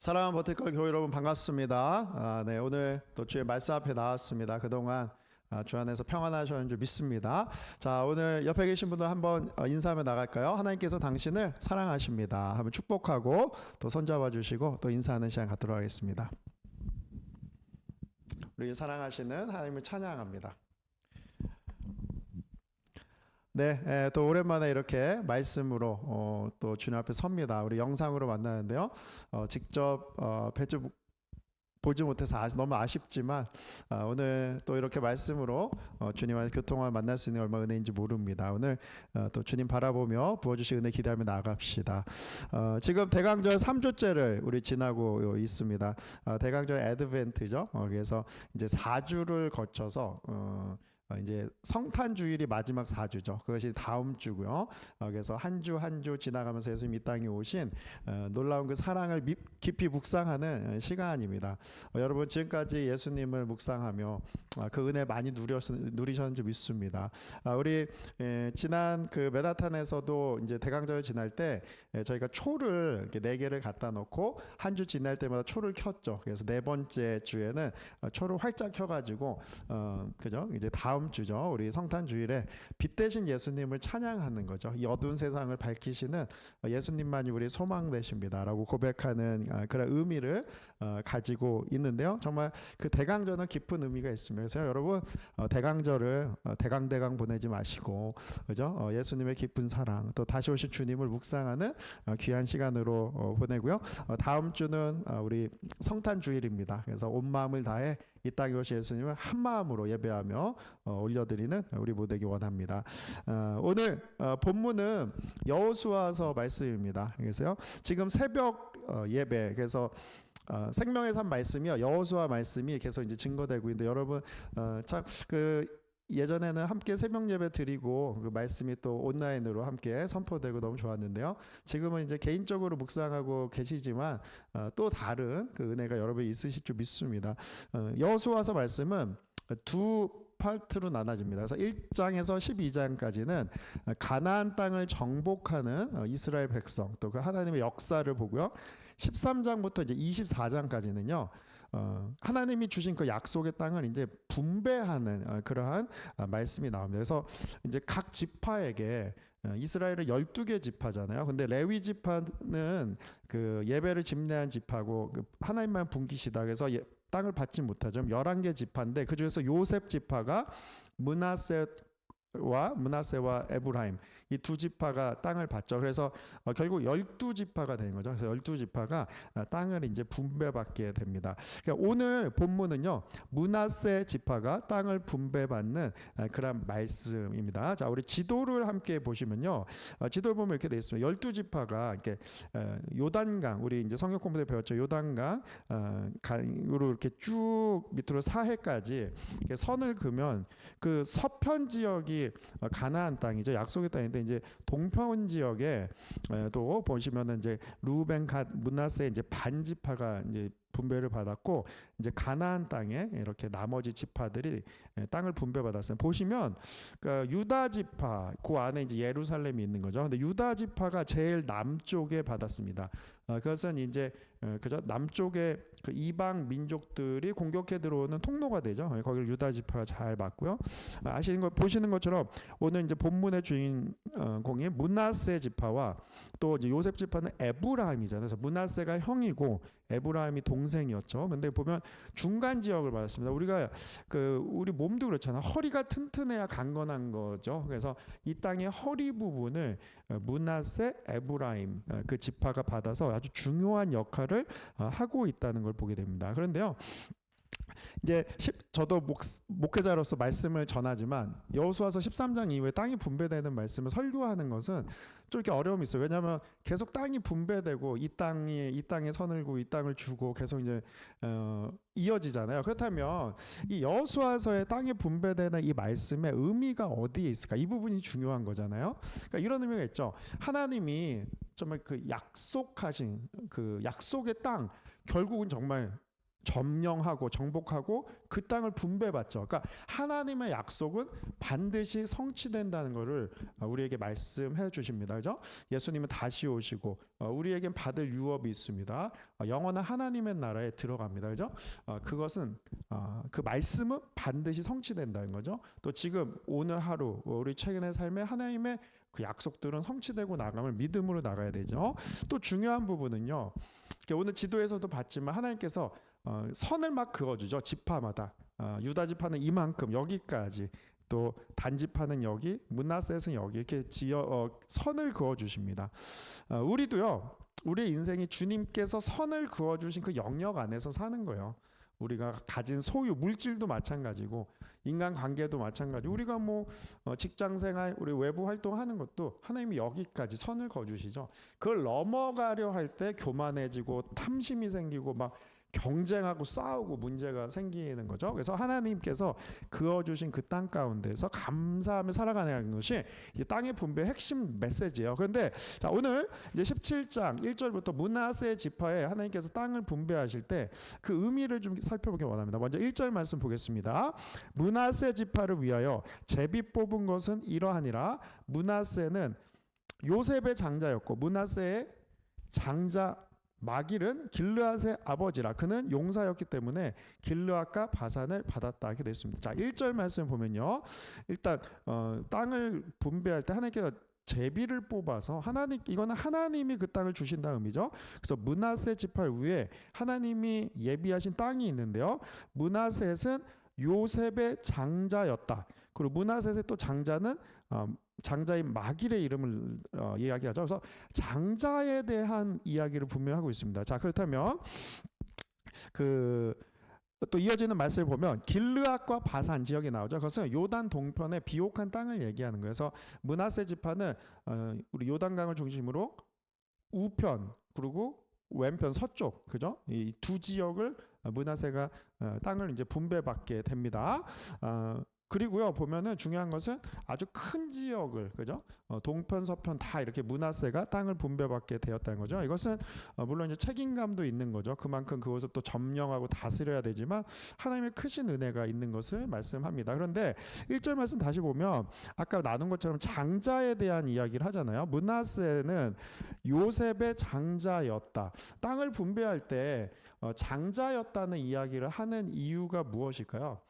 사랑하는 버티컬 교회 여러분 반갑습니다. 네, 오늘 또 주의 말씀 앞에 나왔습니다. 그동안 주 안에서 평안하셨는 줄 믿습니다. 자, 오늘 옆에 계신 분들 한번 인사하며 나갈까요? 하나님께서 당신을 사랑하십니다. 한번 축복하고 또 손잡아 주시고 또 인사하는 시간 갖도록 하겠습니다. 우리 사랑하시는 하나님을 찬양합니다. 네, 또 오랜만에 이렇게 말씀으로 또 주님 앞에 섭니다. 우리 영상으로 만나는데요. 직접 뵙지 보지 못해서 너무 아쉽지만 오늘 또 이렇게 말씀으로 주님과의 교통을 만날 수 있는 얼마나 은혜인지 모릅니다. 오늘 또 주님 바라보며 부어주실 은혜 기대하며 나아갑시다. 지금 대강절 3주째를 우리 지나고 있습니다. 대강절 애드벤트죠. 그래서 이제 4주를 거쳐서 이제 성탄 주일이 마지막 4주죠. 그것이 다음 주고요. 그래서 한 주 한 주 지나가면서 예수님 이 땅에 오신 놀라운 그 사랑을 깊이 묵상하는 시간입니다. 여러분 지금까지 예수님을 묵상하며 그 은혜 많이 누리셨는 줄 믿습니다. 우리 지난 그 메다탄에서도 이제 대강절을 지날 때 저희가 초를 이렇게 4개를 갖다 놓고 한 주 지날 때마다 초를 켰죠. 그래서 4번째 주에는 초를 활짝 켜가지고 그죠? 이제 다음 주죠. 우리 성탄 주일에 빛 대신 예수님을 찬양하는 거죠. 이 어두운 세상을 밝히시는 예수님만이 우리 소망 되십니다라고 고백하는 그런 의미를 가지고 있는데요. 정말 그 대강절은 깊은 의미가 있습니다. 그래서 여러분 대강절을 대강 보내지 마시고 그죠? 예수님의 깊은 사랑 또 다시 오실 주님을 묵상하는 귀한 시간으로 보내고요. 다음 주는 우리 성탄 주일입니다. 그래서 온 마음을 다해 이 땅에 오신 예수님을 한 마음으로 예배하며 올려드리는 우리 모두에게 원합니다. 오늘 본문은 여호수아서 말씀입니다. 그래서요 지금 새벽 예배 그래서 생명의 산 말씀이요 여호수아 말씀이 계속 이제 증거되고 있는데 여러분 참 그 예전에는 함께 새벽 예배 드리고 그 말씀이 또 온라인으로 함께 선포되고 너무 좋았는데요. 지금은 이제 개인적으로 묵상하고 계시지만 또 다른 그 은혜가 여러분이 있으실 줄 믿습니다. 여호수아서 말씀은 두 파트로 나눠집니다. 그래서 1장에서 12장까지는 가나안 땅을 정복하는 이스라엘 백성 또 그 하나님의 역사를 보고요. 13장부터 이제 24장까지는요. 하나님이 주신 그 약속의 땅을 이제 분배하는 그러한 말씀이 나옵니다. 그래서 이제 각 지파에게 이스라엘은 12개 지파잖아요. 근데 레위 지파는 그 예배를 집례한 지파고 그 하나님만 분기시다. 그래서 땅을 받지 못하죠. 11개 지파인데 그 중에서 요셉 지파가 문하세와 에브라임 이 두 지파가 땅을 받죠. 그래서 결국 12지파가 되는 거죠. 그래서 12지파가 땅을 이제 분배받게 됩니다. 그러니까 오늘 본문은요. 문하세 지파가 땅을 분배받는 그런 말씀입니다. 자, 우리 지도를 함께 보시면요. 지도를 보면 이렇게 되어 있습니다. 12지파가 이렇게 요단강 우리 이제 성경 공부 때 배웠죠. 요단강 강으로 이렇게 쭉 밑으로 사해까지 이렇게 선을 그으면 그 서편 지역이 가나안 땅이죠. 약속의 땅인데 이제 동편 지역에 또 보시면은 이제 루벤 갓 므낫세 이제 반지파가 이제 분배를 받았고 이제 가나안 땅에 이렇게 나머지 지파들이 땅을 분배받았어요. 보시면 그러니까 유다 지파 그 안에 이제 예루살렘이 있는 거죠. 근데 유다 지파가 제일 남쪽에 받았습니다. 그것은 이제 그죠 남쪽에 그 이방 민족들이 공격해 들어오는 통로가 되죠. 거기를 유다 지파가 잘 받고요. 보시는 것처럼 오늘 이제 본문의 주인공이 므낫세 지파와 또 이제 요셉 지파는 에브라임이잖아요. 그래서 므낫세가 형이고 에브라임이 동생이었죠. 근데 보면 중간 지역을 받았습니다. 우리 몸도 그렇잖아요. 허리가 튼튼해야 강건한 거죠. 그래서 이 땅의 허리 부분을 므낫세, 에브라임 그 지파가 받아서 아주 중요한 역할을 하고 있다는 걸 보게 됩니다. 그런데요. 이제 저도 목회자로서 말씀을 전하지만 여호수아서 13장 이후에 땅이 분배되는 말씀을 설교하는 것은 좀 이렇게 어려움이 있어요. 왜냐하면 계속 땅이 분배되고 이 땅에 선을 그고 이 땅을 주고 계속 이제 이어지잖아요. 그렇다면 이 여호수아서의 땅이 분배되는 이 말씀의 의미가 어디에 있을까? 이 부분이 중요한 거잖아요. 그러니까 이런 의미가 있죠. 하나님이 정말 그 약속하신 그 약속의 땅 결국은 정말 점령하고 정복하고 그 땅을 분배받죠. 그러니까 하나님의 약속은 반드시 성취된다는 것을 우리에게 말씀해 주십니다. 그죠? 예수님은 다시 오시고 우리에겐 받을 유업이 있습니다. 영원한 하나님의 나라에 들어갑니다. 그죠? 그것은 그 말씀은 반드시 성취된다는 거죠. 또 지금 오늘 하루 우리 최근의 삶에 하나님의 그 약속들은 성취되고 나감을 믿음으로 나가야 되죠. 또 중요한 부분은요. 오늘 지도에서도 봤지만 하나님께서 선을 막 그어주죠. 지파마다. 유다 지파는 이만큼 여기까지, 또 단 지파는 여기, 므낫셋은 여기 이렇게 선을 그어주십니다. 우리도요. 우리의 인생이 주님께서 선을 그어주신 그 영역 안에서 사는 거예요. 우리가 가진 소유, 물질도 마찬가지고 인간관계도 마찬가지고 우리가 뭐 직장생활, 우리 외부 활동하는 것도 하나님이 여기까지 선을 그어주시죠. 그걸 넘어가려 할 때 교만해지고 탐심이 생기고 막 경쟁하고 싸우고 문제가 생기는 거죠. 그래서 하나님께서 그어주신 그 땅 가운데서 감사하며 살아가는 것이 이 땅의 분배의 핵심 메시지예요. 그런데 자, 오늘 이제 17장 1절부터 므낫세 지파에 하나님께서 땅을 분배하실 때 그 의미를 좀 살펴보기 원합니다. 먼저 1절 말씀 보겠습니다. 므낫세 지파를 위하여 제비 뽑은 것은 이러하니라. 므낫세는 요셉의 장자였고 므낫세의 장자 마길은 길르앗의 아버지라. 그는 용사였기 때문에 길르앗과 바산을 받았다. 이렇게 되어 있습니다. 자, 1절 말씀 보면요. 일단 땅을 분배할 때 하나님께서 제비를 뽑아서 이거는 하나님이 그 땅을 주신다는 의미죠. 그래서 므낫세 지파 위에 하나님이 예비하신 땅이 있는데요. 므낫셋은 요셉의 장자였다. 그리고 므낫셋의 또 장자는 장자인 마길의 이름을 이야기하죠. 그래서 장자에 대한 이야기를 분명히 하고 있습니다. 자, 그렇다면 또 이어지는 말씀을 보면 길르앗과 바산 지역이 나오죠. 그것은 요단 동편의 비옥한 땅을 얘기하는 거예요. 그래서 므낫세 지파는 우리 요단강을 중심으로 우편 그리고 왼편 서쪽, 그죠? 이 두 지역을 므낫세가 땅을 이제 분배받게 됩니다. 그리고요 보면은 중요한 것은 아주 큰 지역을, 그죠? 동편 서편 다 이렇게 므낫세가 땅을 분배받게 되었다는 거죠. 이것은 물론 이제 책임감도 있는 거죠. 그만큼 그것을 또 점령하고 다스려야 되지만 하나님의 크신 은혜가 있는 것을 말씀합니다. 그런데 1절 말씀 다시 보면 아까 나눈 것처럼 장자에 대한 이야기를 하잖아요. 므낫세는 요셉의 장자였다. 땅을 분배할 때 장자였다는 이야기를 하는 이유가 무엇일까요?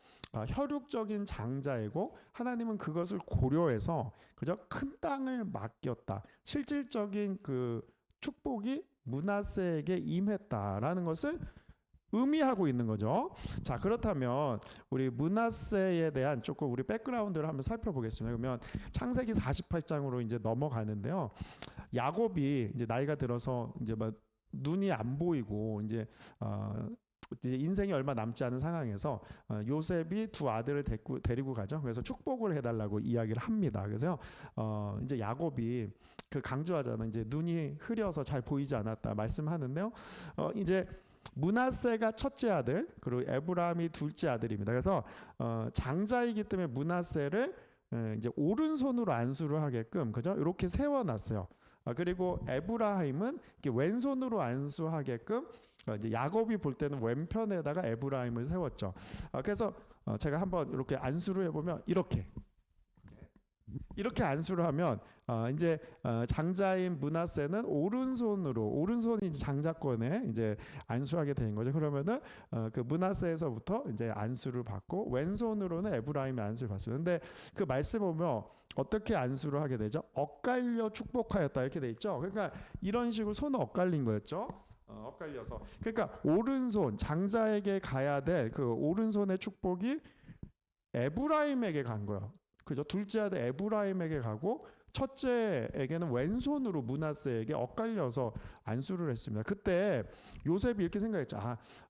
혈육적인 장자이고 하나님은 그것을 고려해서 그저 큰 땅을 맡겼다. 실질적인 그 축복이 므낫세에게 임했다라는 것을 의미하고 있는 거죠. 자, 그렇다면 우리 므낫세에 대한 조금 우리 백그라운드를 한번 살펴보겠습니다. 그러면 창세기 48장으로 이제 넘어가는데요. 야곱이 이제 나이가 들어서 이제 막 눈이 안 보이고 이제 인생이 얼마 남지 않은 상황에서 요셉이 두 아들을 데리고 가죠. 그래서 축복을 해달라고 이야기를 합니다. 그래서 이제 야곱이 그 강조하잖아요. 이제 눈이 흐려서 잘 보이지 않았다 말씀하는데요. 이제 므낫세가 첫째 아들, 그리고 에브라임이 둘째 아들입니다. 그래서 장자이기 때문에 므낫세를 이제 오른손으로 안수를 하게끔, 그죠? 이렇게 세워놨어요. 그리고 에브라임은 왼손으로 안수하게끔 이제 야곱이 볼 때는 왼편에다가 에브라임을 세웠죠. 그래서 제가 한번 이렇게 안수를 해보면 이렇게 안수를 하면 이제 장자인 므낫세는 오른손이 이제 장자권에 이제 안수하게 되는 거죠. 그러면은 그 므낫세에서부터 이제 안수를 받고 왼손으로는 에브라임이 안수를 받습니다. 근데 그 말씀 보면 어떻게 안수를 하게 되죠? 엇갈려 축복하였다 이렇게 돼 있죠. 그러니까 이런 식으로 손을 엇갈린 거였죠. 엇갈려서. 그러니까 오른손 장자에게 가야 될 그 오른손의 축복이 에브라임에게 간 거예요. 그죠? 둘째 아들 에브라임에게 가고 첫째에게는 왼손으로 므낫세에게 엇갈려서 안수를 했습니다. 그때 요셉이 이렇게 생각했죠.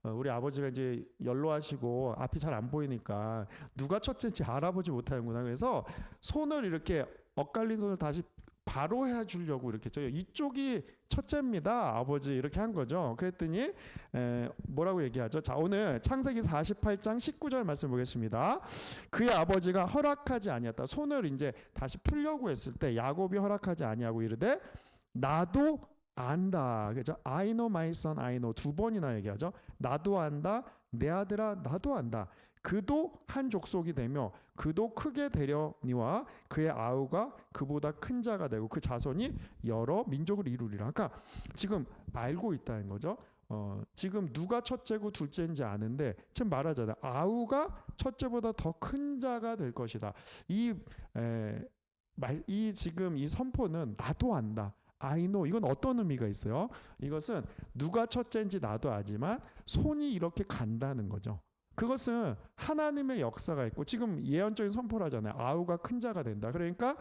우리 아버지가 이제 연로하시고 앞이 잘 안 보이니까 누가 첫째인지 알아보지 못하는구나. 그래서 손을 이렇게 엇갈린 손을 다시 바로 해주려고 이렇게 했죠. 이쪽이 첫째입니다, 아버지, 이렇게 한 거죠. 그랬더니 뭐라고 얘기하죠? 자, 오늘 창세기 48장 19절 말씀 보겠습니다. 그의 아버지가 허락하지 아니었다. 손을 이제 다시 풀려고 했을 때 야곱이 허락하지 아니하고 이르되 나도 안다. 그죠? I know my son, I know 두 번이나 얘기하죠. 나도 안다. 내 아들아, 나도 안다. 그도 한 족속이 되며 그도 크게 되려니와 그의 아우가 그보다 큰 자가 되고 그 자손이 여러 민족을 이루리라. 그러니까 지금 알고 있다는 거죠. 지금 누가 첫째고 둘째인지 아는데 지금 말하잖아요. 아우가 첫째보다 더 큰 자가 될 것이다. 이 지금 이 선포는 나도 안다. I know. 이건 어떤 의미가 있어요? 이것은 누가 첫째인지 나도 알지만 손이 이렇게 간다는 거죠. 그것은 하나님의 역사가 있고 지금 예언적인 선포를 하잖아요. 아우가 큰 자가 된다. 그러니까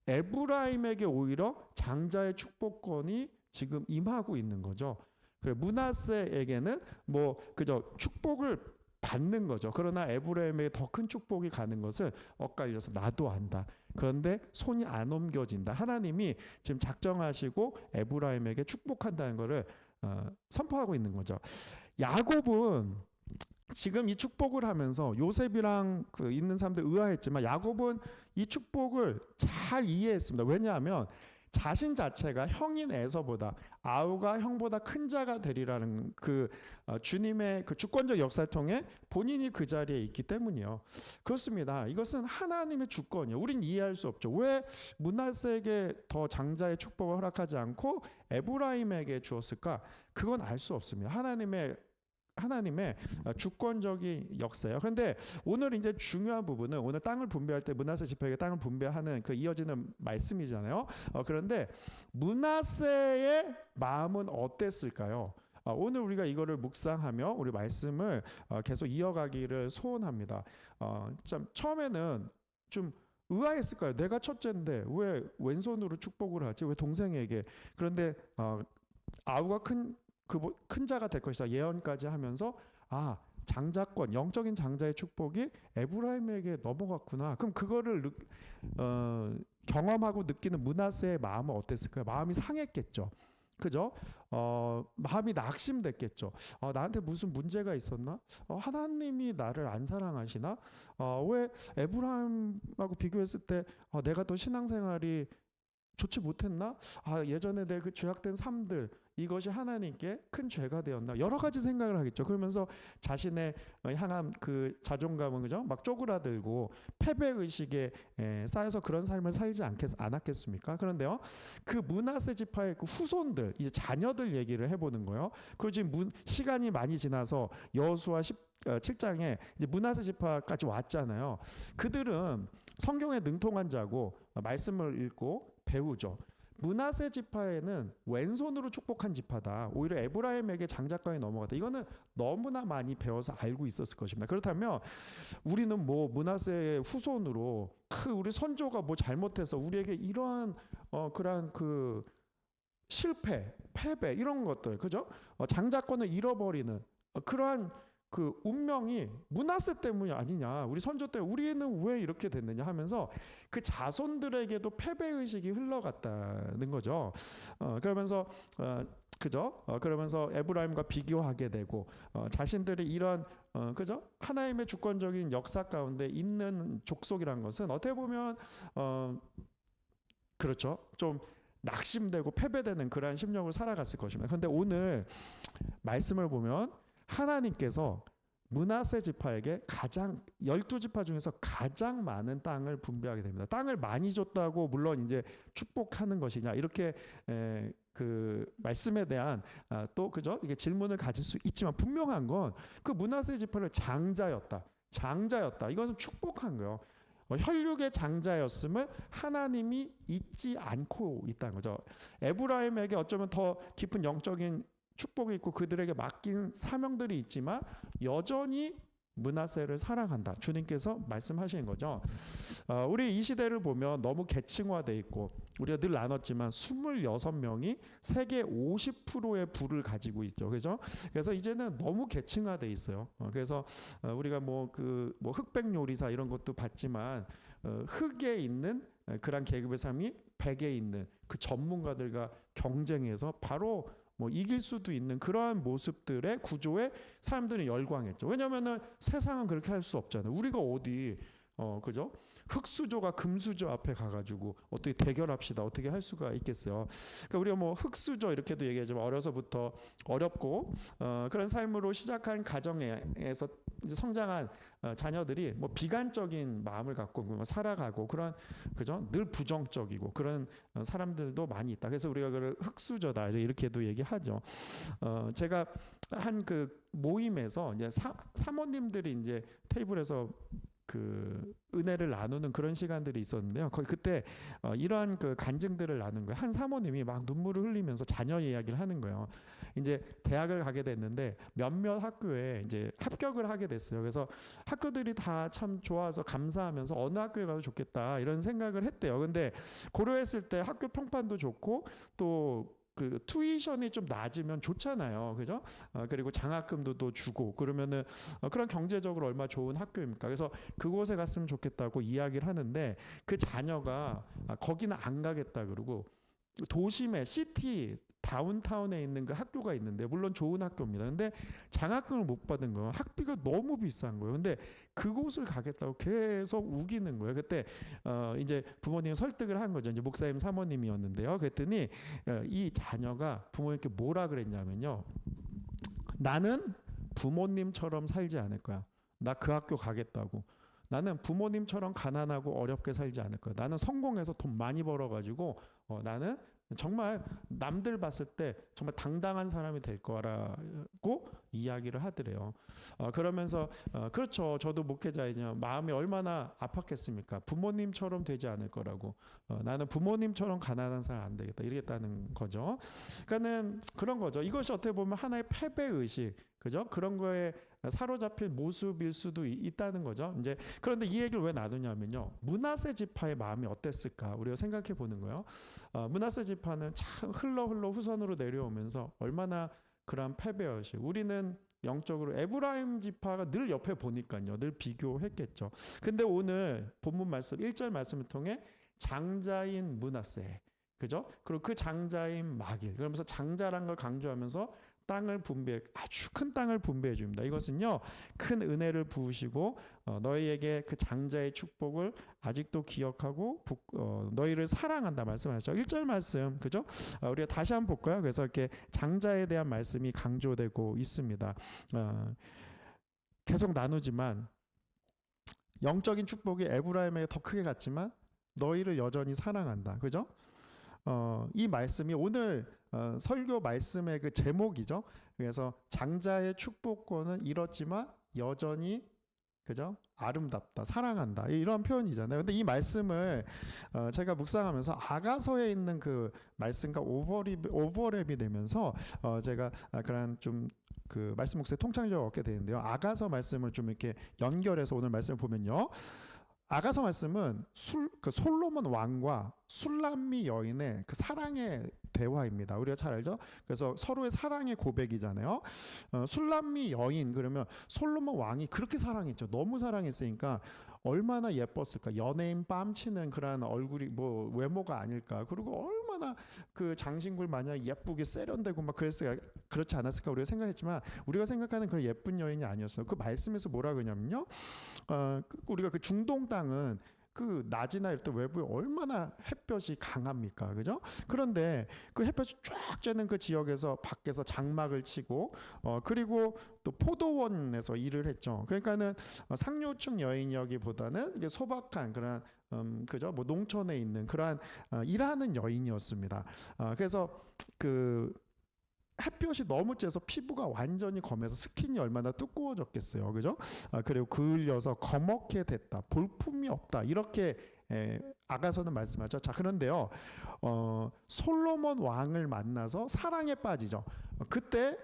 에브라임에게 오히려 장자의 축복권이 지금 임하고 있는 거죠. 그래 므낫세에게는 뭐 그저 축복을 받는 거죠. 그러나 에브라임에게 더 큰 축복이 가는 것을 엇갈려서 나도 안다. 그런데 손이 안 옮겨진다. 하나님이 지금 작정하시고 에브라임에게 축복한다는 것을 선포하고 있는 거죠. 야곱은 지금 이 축복을 하면서 요셉이랑 그 있는 사람들 의아했지만 야곱은 이 축복을 잘 이해했습니다. 왜냐하면 자신 자체가 형인 에서보다 아우가 형보다 큰 자가 되리라는 그 주님의 그 주권적 역사를 통해 본인이 그 자리에 있기 때문이요. 그렇습니다. 이것은 하나님의 주권이요. 우린 이해할 수 없죠. 왜 므낫세에게 더 장자의 축복을 허락하지 않고 에브라임에게 주었을까? 그건 알 수 없습니다. 하나님의 주권적인 역사예요. 그런데 오늘 이제 중요한 부분은 오늘 땅을 분배할 때 므낫세 지파에게 땅을 분배하는 그 이어지는 말씀이잖아요. 그런데 므낫세의 마음은 어땠을까요? 오늘 우리가 이거를 묵상하며 우리 말씀을 계속 이어가기를 소원합니다. 참 처음에는 좀 의아했을 거예요. 내가 첫째인데 왜 왼손으로 축복을 하지? 왜 동생에게? 그런데 아우가 큰 자가 될 것이다 예언까지 하면서 장자권 영적인 장자의 축복이 에브라임에게 넘어갔구나. 그럼 그거를 경험하고 느끼는 므낫세의 마음은 어땠을까요? 마음이 상했겠죠. 그죠? 마음이 낙심됐겠죠. 나한테 무슨 문제가 있었나? 하나님이 나를 안 사랑하시나? 왜 에브라임하고 비교했을 때 내가 더 신앙생활이 좋지 못했나? 예전에 내 그 죄악된 삶들 이것이 하나님께 큰 죄가 되었나? 여러 가지 생각을 하겠죠. 그러면서 자신의 향한 그 자존감은 그죠? 막 쪼그라들고 패배 의식에 쌓여서 그런 삶을 살지 않았겠습니까? 그런데요, 그 므낫세 지파의 그 후손들, 이제 자녀들 얘기를 해보는 거예요. 그리고 지금 시간이 많이 지나서 여호수아 7장에 이제 므낫세 지파까지 왔잖아요. 그들은 성경에 능통한 자고 말씀을 읽고 배우죠. 므낫세 지파에는 왼손으로 축복한 지파다. 오히려 에브라임에게 장자권이 넘어갔다. 이거는 너무나 많이 배워서 알고 있었을 것입니다. 그렇다면 우리는 뭐 므낫세의 후손으로 우리 선조가 뭐 잘못해서 우리에게 이러한 그러한 그 실패, 패배 이런 것들, 그죠? 장자권을 잃어버리는 그러한 그 운명이 므낫세 때문이 아니냐, 우리 선조 때문에 우리는 왜 이렇게 됐느냐 하면서 그 자손들에게도 패배 의식이 흘러갔다는 거죠. 그러면서 그죠? 그러면서 에브라임과 비교하게 되고 자신들이 이런 그죠? 하나님의 주권적인 역사 가운데 있는 족속이란 것은 어떻게 보면 그렇죠. 좀 낙심되고 패배되는 그러한 심령을 살아갔을 것입니다. 그런데 오늘 말씀을 보면 하나님께서 므낫세 지파에게 12지파 중에서 가장 많은 땅을 분배하게 됩니다. 땅을 많이 줬다고 물론 이제 축복하는 것이냐 이렇게 그 말씀에 대한 또 그죠? 이게 질문을 가질 수 있지만 분명한 건 그 므낫세 지파를 장자였다. 이것은 축복한 거예요. 혈육의 장자였음을 하나님이 잊지 않고 있다는 거죠. 에브라임에게 어쩌면 더 깊은 영적인 축복이 있고 그들에게 맡긴 사명들이 있지만 여전히 므낫세를 사랑한다. 주님께서 말씀하시는 거죠. 우리 이 시대를 보면 너무 계층화돼 있고 우리가 늘 나눴지만 26명이 세계 50%의 부를 가지고 있죠. 그죠? 그래서 이제는 너무 계층화돼 있어요. 그래서 우리가 뭐 흑백 요리사 이런 것도 봤지만 흑에 있는 그런 계급의 삶이 백에 있는 그 전문가들과 경쟁해서 바로 뭐 이길 수도 있는 그러한 모습들의 구조에 사람들이 열광했죠. 왜냐하면 세상은 그렇게 할 수 없잖아요. 우리가 어디 그죠? 흙수저가 금수저 앞에 가가지고 어떻게 대결합시다. 어떻게 할 수가 있겠어요? 그러니까 우리가 뭐 흙수저 이렇게도 얘기하지만 어려서부터 어렵고 그런 삶으로 시작한 가정에서 이제 성장한 자녀들이 뭐 비관적인 마음을 갖고 뭐 살아가고 그런 그죠? 늘 부정적이고 그런 사람들도 많이 있다. 그래서 우리가 그걸 흙수저다 이렇게도 얘기하죠. 제가 한 그 모임에서 이제 사모님들이 이제 테이블에서 그 은혜를 나누는 그런 시간들이 있었는데요. 거기 그때 이러한 그 간증들을 나눈 거예요. 한 사모님이 막 눈물을 흘리면서 자녀 이야기를 하는 거예요. 이제 대학을 가게 됐는데 몇몇 학교에 이제 합격을 하게 됐어요. 그래서 학교들이 다 참 좋아서 감사하면서 어느 학교에 가도 좋겠다 이런 생각을 했대요. 근데 고려했을 때 학교 평판도 좋고 또 그 투이션이 좀 낮으면 좋잖아요, 그죠? 그리고 장학금도 또 주고 그러면은 그런 경제적으로 얼마 좋은 학교입니까? 그래서 그곳에 갔으면 좋겠다고 이야기를 하는데 그 자녀가 거기는 안 가겠다 그러고 도심에 시티 다운타운에 있는 그 학교가 있는데 물론 좋은 학교입니다. 근데 장학금을 못 받은 거예요. 학비가 너무 비싼 거예요. 근데 그곳을 가겠다고 계속 우기는 거예요. 그때 이제 부모님 설득을 한 거죠. 이제 목사님 사모님이었는데요. 그랬더니 이 자녀가 부모님께 뭐라 그랬냐면요. 나는 부모님처럼 살지 않을 거야. 나 그 학교 가겠다고. 나는 부모님처럼 가난하고 어렵게 살지 않을 거야. 나는 성공해서 돈 많이 벌어가지고 나는 정말 남들 봤을 때 정말 당당한 사람이 될 거라고 이야기를 하더래요. 그러면서 그렇죠. 저도 목회자이지만 마음이 얼마나 아팠겠습니까? 부모님처럼 되지 않을 거라고. 나는 부모님처럼 가난한 사람 안 되겠다. 이러겠다는 거죠. 그러니까는 그런 거죠. 이것이 어떻게 보면 하나의 패배 의식, 그죠? 그런 거에 사로잡힐 모습일 수도 있다는 거죠. 이제 그런데 이 얘기를 왜 나누냐면요. 므낫세 지파의 마음이 어땠을까? 우리가 생각해 보는 거예요. 므낫세 지파는 참 흘러 후손으로 내려오면서 얼마나 그런 패배의식. 우리는 영적으로 에브라임 지파가 늘 옆에 보니까요. 늘 비교했겠죠. 근데 오늘 본문 말씀 1절 말씀을 통해 장자인 므낫세, 그죠? 그리고 그 장자인 마길. 그러면서 장자란 걸 강조하면서 아주 큰 땅을 분배해 줍니다. 이것은요, 큰 은혜를 부으시고 너희에게 그 장자의 축복을 아직도 기억하고 너희를 사랑한다 말씀하셨죠. 1절 말씀, 그죠? 우리가 다시 한번 볼까요? 그래서 이렇게 장자에 대한 말씀이 강조되고 있습니다. 계속 나누지만 영적인 축복이 에브라임에게 더 크게 갔지만 너희를 여전히 사랑한다, 그죠? 이 말씀이 오늘 설교 말씀의 그 제목이죠. 그래서 장자의 축복권은 잃었지만 여전히 그죠? 아름답다, 사랑한다 이런 표현이잖아요. 근데 이 말씀을 제가 묵상하면서 아가서에 있는 그 말씀과 오버랩이 되면서 제가 그런 좀 그 말씀 목소리 통찰력을 얻게 되는데요. 아가서 말씀을 좀 이렇게 연결해서 오늘 말씀을 보면요. 아가서 말씀은 그 솔로몬 왕과 술람미 여인의 그 사랑의 대화입니다. 우리가 잘 알죠? 그래서 서로의 사랑의 고백이잖아요. 술람미 여인 그러면 솔로몬 왕이 그렇게 사랑했죠. 너무 사랑했으니까 얼마나 예뻤을까. 연예인 뺨치는 그런 얼굴이 뭐 외모가 아닐까. 그리고 얼마나 그 장신구 마냥 예쁘게 세련되고 막 그랬어요. 그렇지 않았을까 우리가 생각했지만 우리가 생각하는 그런 예쁜 여인이 아니었어요. 그 말씀에서 뭐라 그러냐면요. 우리가 그 중동 땅은 그 낮이나 이럴 때 외부에 얼마나 햇볕이 강합니까, 그죠? 그런데 그 햇볕이 쫙 쬐는 그 지역에서 밖에서 장막을 치고 그리고 또 포도원에서 일을 했죠. 그러니까는 상류층 여인이기보다는 이게 소박한 그런 그죠? 뭐 농촌에 있는 그러한 일하는 여인이었습니다. 그래서 그 햇볕이 너무 쬐서 피부가 완전히 검해서 스킨이 얼마나 두꺼워졌겠어요, 그죠? 그리고 그을려서 거먹게 됐다, 볼품이 없다 이렇게 아가서는 말씀하죠. 자, 그런데요, 솔로몬 왕을 만나서 사랑에 빠지죠. 그때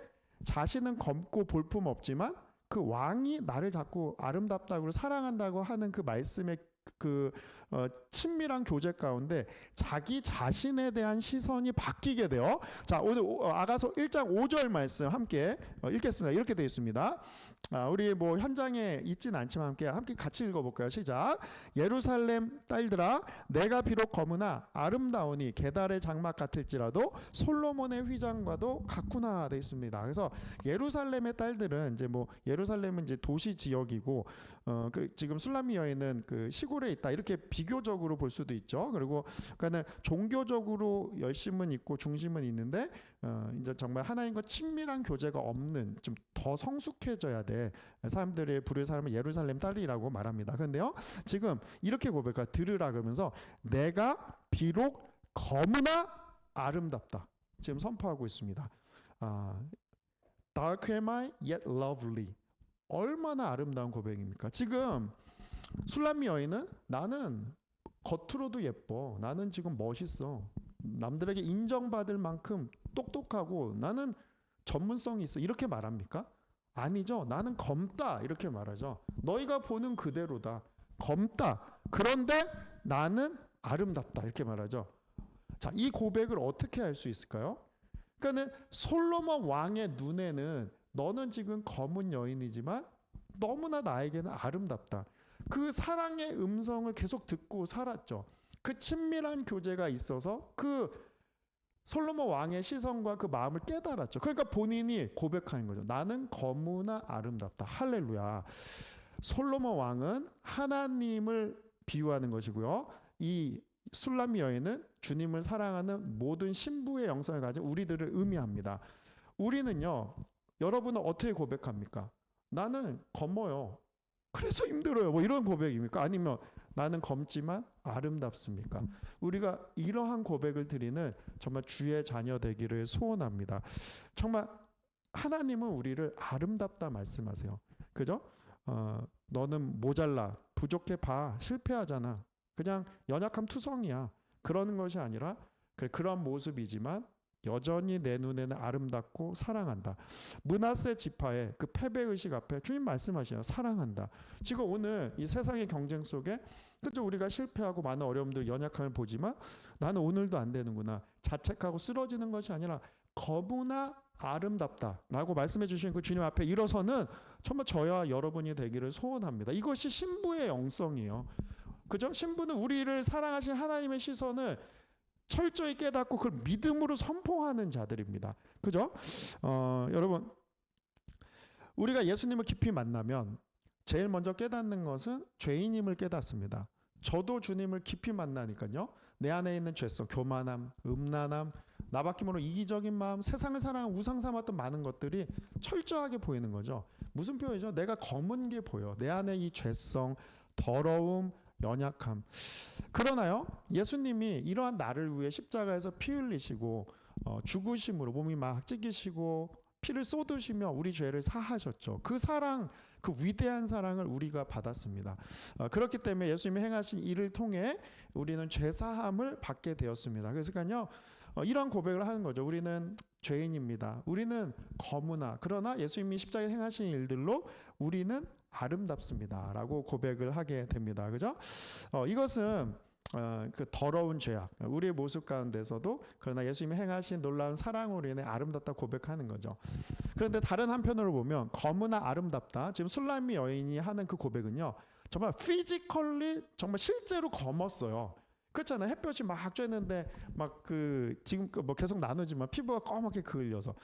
자신은 검고 볼품 없지만 그 왕이 나를 자꾸 아름답다고 사랑한다고 하는 그 말씀의 그 친밀한 교제 가운데 자기 자신에 대한 시선이 바뀌게 돼요. 자, 오늘 아가서 1장 5절 말씀 함께 읽겠습니다. 이렇게 되어 있습니다. 우리 뭐 현장에 있진 않지만 함께 같이 읽어볼까요? 시작. 예루살렘 딸들아, 내가 비록 검으나 아름다우니 계달의 장막 같을지라도 솔로몬의 휘장과도 같구나 되어 있습니다. 그래서 예루살렘의 딸들은 이제 뭐 예루살렘은 이제 도시 지역이고 지금 술람미 여인은 그 시골에 있다 이렇게 비교적으로 볼 수도 있죠. 그리고 그러니까는 종교적으로 열심은 있고 중심은 있는데 이제 정말 하나님과 친밀한 교제가 없는 좀 더 성숙해져야 돼 사람들의 부르의 사람은 예루살렘 딸이라고 말합니다. 그런데요 지금 이렇게 고백하 들으라 그러면서 내가 비록 검으나 아름답다 지금 선포하고 있습니다. Dark am I yet lovely. 얼마나 아름다운 고백입니까? 지금 술람미 여인은 나는 겉으로도 예뻐. 나는 지금 멋있어. 남들에게 인정받을 만큼 똑똑하고 나는 전문성이 있어. 이렇게 말합니까? 아니죠. 나는 검다. 이렇게 말하죠. 너희가 보는 그대로다. 검다. 그런데 나는 아름답다. 이렇게 말하죠. 자, 이 고백을 어떻게 할 수 있을까요? 그러니까는 솔로몬 왕의 눈에는 너는 지금 검은 여인이지만 너무나 나에게는 아름답다. 그 사랑의 음성을 계속 듣고 살았죠. 그 친밀한 교제가 있어서 그 솔로몬 왕의 시선과 그 마음을 깨달았죠. 그러니까 본인이 고백하는 거죠. 나는 검으나 아름답다. 할렐루야. 솔로몬 왕은 하나님을 비유하는 것이고요. 이 술람미 여인은 주님을 사랑하는 모든 신부의 영성을 가진 우리들을 의미합니다. 우리는요. 여러분은 어떻게 고백합니까? 나는 검어요. 그래서 힘들어요. 뭐 이런 고백입니까? 아니면 나는 검지만 아름답습니까? 우리가 이러한 고백을 드리는 정말 주의 자녀 되기를 소원합니다. 정말 하나님은 우리를 아름답다 말씀하세요. 그죠? 너는 모자라, 부족해 봐, 실패하잖아. 그냥 연약함 투성이야. 그러는 것이 아니라 그런 모습이지만 여전히 내 눈에는 아름답고 사랑한다. 므낫세 지파의 그 패배의식 앞에 주님 말씀하시죠. 사랑한다. 지금 오늘 이 세상의 경쟁 속에 그저 우리가 실패하고 많은 어려움들 연약함을 보지만 나는 오늘도 안 되는구나. 자책하고 쓰러지는 것이 아니라 거부나 아름답다라고 말씀해 주신 그 주님 앞에 일어서는 정말 저와 여러분이 되기를 소원합니다. 이것이 신부의 영성이에요. 그죠? 신부는 우리를 사랑하신 하나님의 시선을 철저히 깨닫고 그걸 믿음으로 선포하는 자들입니다. 그죠? 여러분, 우리가 예수님을 깊이 만나면 제일 먼저 깨닫는 것은 죄인임을 깨닫습니다. 저도 주님을 깊이 만나니까요. 내 안에 있는 죄성, 교만함, 음란함, 나밖에 모르는 이기적인 마음, 세상을 사랑하는 우상 삼았던 많은 것들이 철저하게 보이는 거죠. 무슨 표현이죠? 내가 검은 게 보여. 내 안에 이 죄성, 더러움, 연약함. 그러나요, 예수님이 이러한 나를 위해 십자가에서 피 흘리시고 죽으심으로 몸이 막 찢기시고 피를 쏟으시며 우리 죄를 사하셨죠. 그 사랑, 그 위대한 사랑을 우리가 받았습니다. 그렇기 때문에 예수님이 행하신 일을 통해 우리는 죄 사함을 받게 되었습니다. 그러니까요, 이런 고백을 하는 거죠. 우리는 죄인입니다. 우리는 거무나 그러나 예수님이 십자가에 행하신 일들로 우리는 아름답습니다. 라고 고백을 하게 됩니다. 그죠? 이것은 그 더러운 죄악, 우리의 모습 가운데서도 그러나 예수님이 행하신 놀라운 사랑으로 인해 아름답다 고백하는 거죠. 그런데 다른 한편으로 보면 거무나 아름답다. 지금 술람미 여인이 하는 그 고백은요. 정말 피지컬리 정말 실제로 검었어요. 그렇잖아요. 햇볕이 막 쬐는데 막 그 지금 뭐 계속 나누지만 피부가 검게 그을려서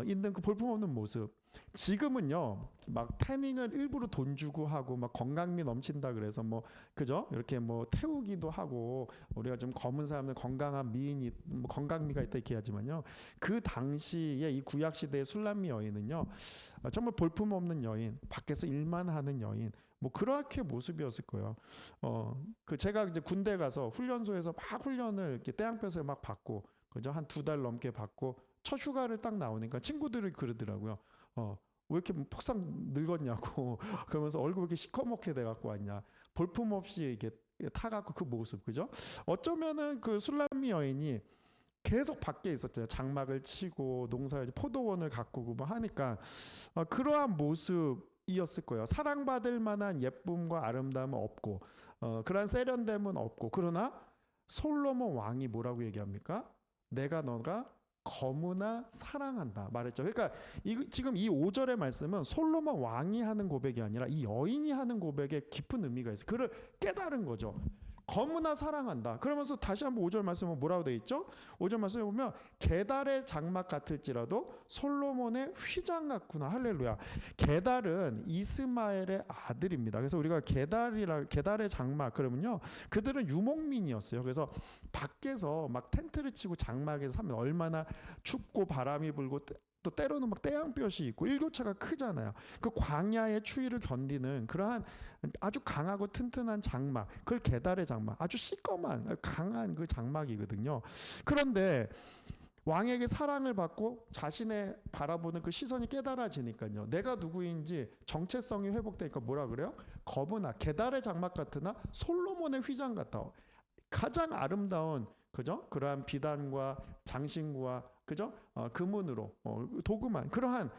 있는 그 볼품없는 모습. 지금은요 막 태닝을 일부러 돈 주고 하고 막 건강미 넘친다 그래서 뭐 그죠 이렇게 뭐 태우기도 하고 우리가 좀 검은 사람들 건강한 미인이 뭐 건강미가 있다 이렇게 하지만요 그 당시에 이 구약 시대의 술람미 여인은요 정말 볼품없는 여인 밖에서 일만 하는 여인 뭐 그렇게 모습이었을 거예요. 그 제가 이제 군대 가서 훈련소에서 막 훈련을 이렇게 떼양볕에 막 받고 그죠 한 2달 넘게 받고 첫 휴가를 딱 나오니까 친구들이 그러더라고요. 왜 이렇게 폭삭 늙었냐고 그러면서 얼굴 왜 이렇게 시커멓게 돼갖고 왔냐 볼품 없이 이렇게 타갖고 그 모습 그죠? 어쩌면은 그 술람미 여인이 계속 밖에 있었잖아요. 장막을 치고 농사를 포도원을 가꾸고 뭐 하니까 그러한 모습 이었을 거예요. 사랑받을 만한 예쁨과 아름다움은 없고 그러한 세련됨은 없고, 그러나 솔로몬 왕이 뭐라고 얘기합니까? 내가 너가 거무나 사랑한다 말했죠. 그러니까 지금 이 5절의 말씀은 솔로몬 왕이 하는 고백이 아니라 이 여인이 하는 고백에 깊은 의미가 있어요. 그를 깨달은 거죠. 거무나 사랑한다. 그러면서 다시 한번 5절 말씀은 뭐라고 되어 있죠? 5절 말씀에 보면 게달의 장막 같을지라도 솔로몬의 휘장 같구나. 할렐루야. 게달은 이스마엘의 아들입니다. 그래서 우리가 게달의 장막 그러면요, 그들은 유목민이었어요. 그래서 밖에서 막 텐트를 치고 장막에서 사면 얼마나 춥고 바람이 불고 또 때로는 막 태양볕이 있고 일교차가 크잖아요. 그 광야의 추위를 견디는 그러한 아주 강하고 튼튼한 장막, 그걸 게달의 장막, 아주 시꺼먼 강한 그 장막이거든요. 그런데 왕에게 사랑을 받고 자신의 바라보는 그 시선이 깨달아지니까요, 내가 누구인지 정체성이 회복되니까 뭐라 그래요? 거무나 게달의 장막 같으나 솔로몬의 휘장 같다. 가장 아름다운, 그죠? 그러한 비단과 장신구와, 그죠? 금은으로 도금한 그러한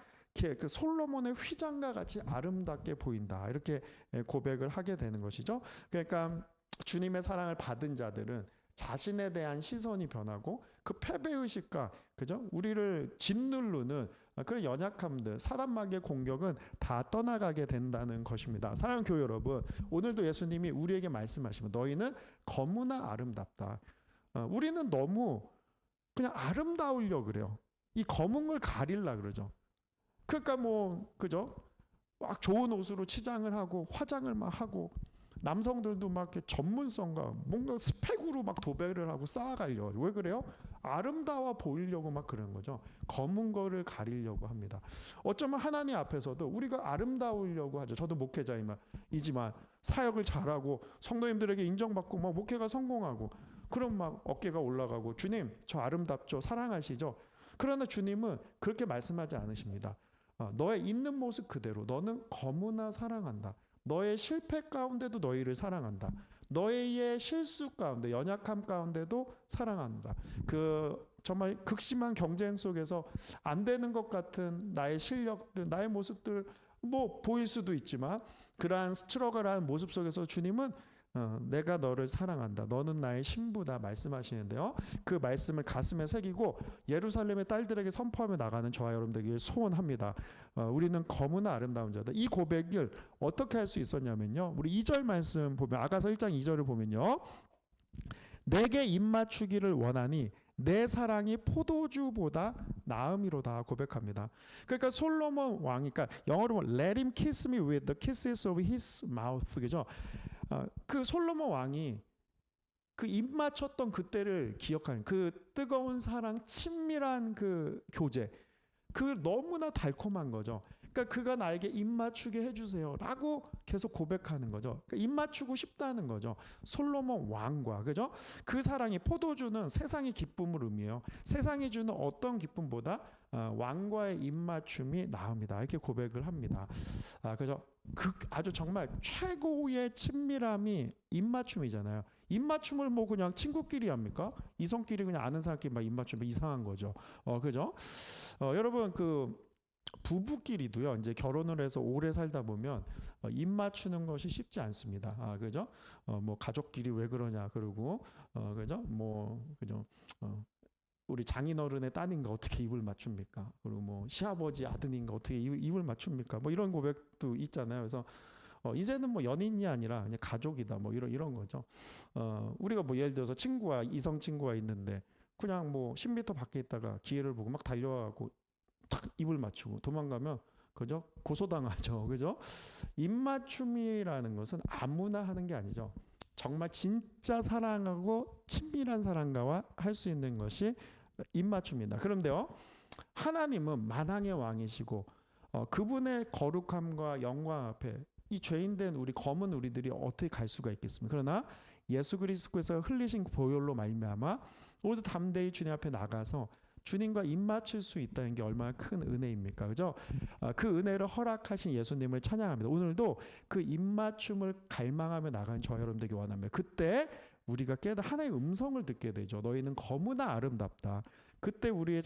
그 솔로몬의 휘장과 같이 아름답게 보인다. 이렇게 고백을 하게 되는 것이죠. 그러니까 주님의 사랑을 받은 자들은 자신에 대한 시선이 변하고 그 패배의식과, 그죠? 우리를 짓누르는 그런 연약함들, 사단마귀의 공격은 다 떠나가게 된다는 것입니다. 사랑하는 교회 여러분, 오늘도 예수님이 우리에게 말씀하시면 너희는 거무나 아름답다. 우리는 너무 그냥 아름다우려 그래요. 이 검은 걸 가리려 그러죠. 그러니까 뭐, 그죠? 막 좋은 옷으로 치장을 하고 화장을 막 하고, 남성들도 막 이렇게 전문성과 뭔가 스펙으로 막 도배를 하고 쌓아가려. 왜 그래요? 아름다워 보이려고 막 그런 거죠. 검은 거를 가리려고 합니다. 어쩌면 하나님 앞에서도 우리가 아름다우려고 하죠. 저도 목회자이지만 사역을 잘하고 성도님들에게 인정받고 막 목회가 성공하고, 그럼 막 어깨가 올라가고, 주님 저 아름답죠, 사랑하시죠. 그러나 주님은 그렇게 말씀하지 않으십니다. 너의 있는 모습 그대로 너는 거무나 사랑한다. 너의 실패 가운데도 너희를 사랑한다. 너의 실수 가운데, 연약함 가운데도 사랑한다. 그 정말 극심한 경쟁 속에서 안 되는 것 같은 나의 실력들, 나의 모습들 뭐 보일 수도 있지만, 그러한 스트러글한 모습 속에서 주님은 내가 너를 사랑한다. 너는 나의 신부다 말씀하시는데요. 그 말씀을 가슴에 새기고 예루살렘의 딸들에게 선포하며 나가는 저와 여러분들에게 소원합니다. 우리는 거무나 아름다운 자다. 이 고백을 어떻게 할 수 있었냐면요, 우리 2절 말씀 보면, 아가서 1장 2절을 보면요, 내게 입맞추기를 원하니 내 사랑이 포도주보다 나음이로다 고백합니다. 그러니까 솔로몬 왕이, 그러니까 영어로 보면 Let him kiss me with the kisses of his mouth, 그죠? 그 솔로몬 왕이 그 입 맞췄던 그때를 기억하는 그 뜨거운 사랑, 친밀한 그 교제, 그 너무나 달콤한 거죠. 그러니까 그가 나에게 입 맞추게 해주세요라고 계속 고백하는 거죠. 그러니까 입 맞추고 싶다는 거죠. 솔로몬 왕과, 그죠? 그 사랑이, 포도주는 세상의 기쁨을 의미해요. 세상이 주는 어떤 기쁨보다 왕과의 입 맞춤이 나옵니다. 이렇게 고백을 합니다. 그죠? 아주 정말 최고의 친밀함이 입맞춤이잖아요. 입맞춤을 뭐 그냥 친구끼리 합니까? 이성끼리 그냥 아는 사람끼리 막 입맞추면 이상한 거죠. 그죠? 여러분, 그 부부끼리도요, 이제 결혼을 해서 오래 살다 보면 입 맞추는 것이 쉽지 않습니다. 그죠? 뭐 가족끼리 왜 그러냐 그러고, 그죠? 뭐 그죠? 우리 장인어른의 따님과 어떻게 입을 맞춥니까? 그리고 뭐 시아버지 아드님과 어떻게 입을 맞춥니까? 뭐 이런 고백도 있잖아요. 그래서 이제는 뭐 연인이 아니라 그냥 가족이다, 뭐 이런 거죠. 우리가 뭐 예를 들어서 이성 친구가 있는데 그냥 뭐 10m 밖에 있다가 기회를 보고 막 달려가고 탁 입을 맞추고 도망가면, 그죠? 고소당하죠. 그죠? 입맞춤이라는 것은 아무나 하는 게 아니죠. 정말 진짜 사랑하고 친밀한 사랑가와 할 수 있는 것이 입맞춤이다. 그런데요, 하나님은 만왕의 왕이시고 그분의 거룩함과 영광 앞에 이 죄인된 우리 검은 우리들이 어떻게 갈 수가 있겠습니까? 그러나 예수 그리스도께서 흘리신 보혈로 말미암아 오늘도 담대히 주님 앞에 나가서 주님과 입맞출 수 있다는 게 얼마나 큰 은혜입니까? 그죠? 그 은혜를 허락하신 예수님을 찬양합니다. 오늘도 그 입맞춤을 갈망하며 나가는 저 여러분들에게 원합니다. 그때 우리가 하나의 음성을 듣게 되죠. 너희는 거무나 아름답다. 그때 우리의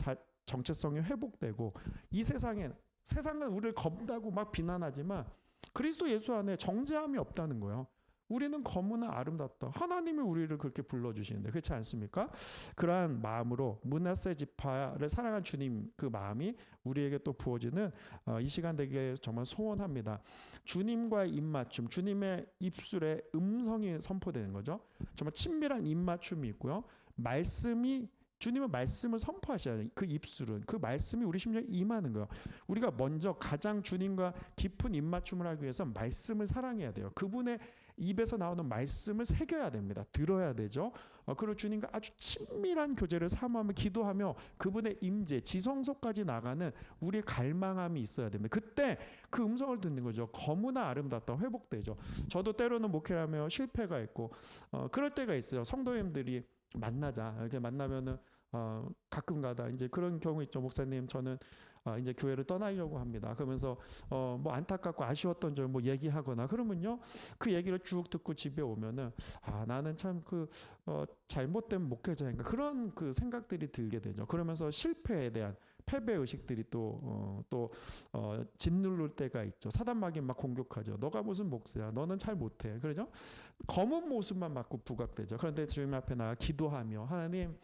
정체성이 회복되고 이 세상에 세상은 우리를 겁나고 막 비난하지만 그리스도 예수 안에 정죄함이 없다는 거예요. 우리는 거무나 아름답다. 하나님이 우리를 그렇게 불러주시는데 그렇지 않습니까? 그러한 마음으로 므낫세 지파를 사랑한 주님 그 마음이 우리에게 또 부어지는 이 시간 되게 정말 소원합니다. 주님과의 입맞춤, 주님의 입술에 음성이 선포되는 거죠. 정말 친밀한 입맞춤이 있고요. 말씀이 주님은 말씀을 선포하셔야 그 입술은 그 말씀이 우리 심령에 임하는 거예요. 우리가 먼저 가장 주님과 깊은 입맞춤을 하기 위해서 말씀을 사랑해야 돼요. 그분의 입에서 나오는 말씀을 새겨야 됩니다. 들어야 되죠. 그리고 주님과 아주 친밀한 교제를 사모하며 기도하며 그분의 임재, 지성소까지 나가는 우리의 갈망함이 있어야 됩니다. 그때 그 음성을 듣는 거죠. 거무나 아름답다 회복되죠. 저도 때로는 목회하며 실패가 있고 그럴 때가 있어요. 성도님들이 만나자 이렇게 만나면은 가끔가다 이제 그런 경우 있죠. 목사님 저는 이제 교회를 떠나려고 합니다. 그러면서 뭐 안타깝고 아쉬웠던 점 뭐 얘기하거나 그러면요 그 얘기를 쭉 듣고 집에 오면은 나는 참 그 잘못된 목회자인가 그런 그 생각들이 들게 되죠. 그러면서 실패에 대한 패배 의식들이 또 짓누를 때가 있죠. 사단마귀 막 공격하죠. 너가 무슨 목사야? 너는 잘 못해. 그러죠? 검은 모습만 맞고 부각되죠. 그런데 주님 앞에 나가 기도하며 하나님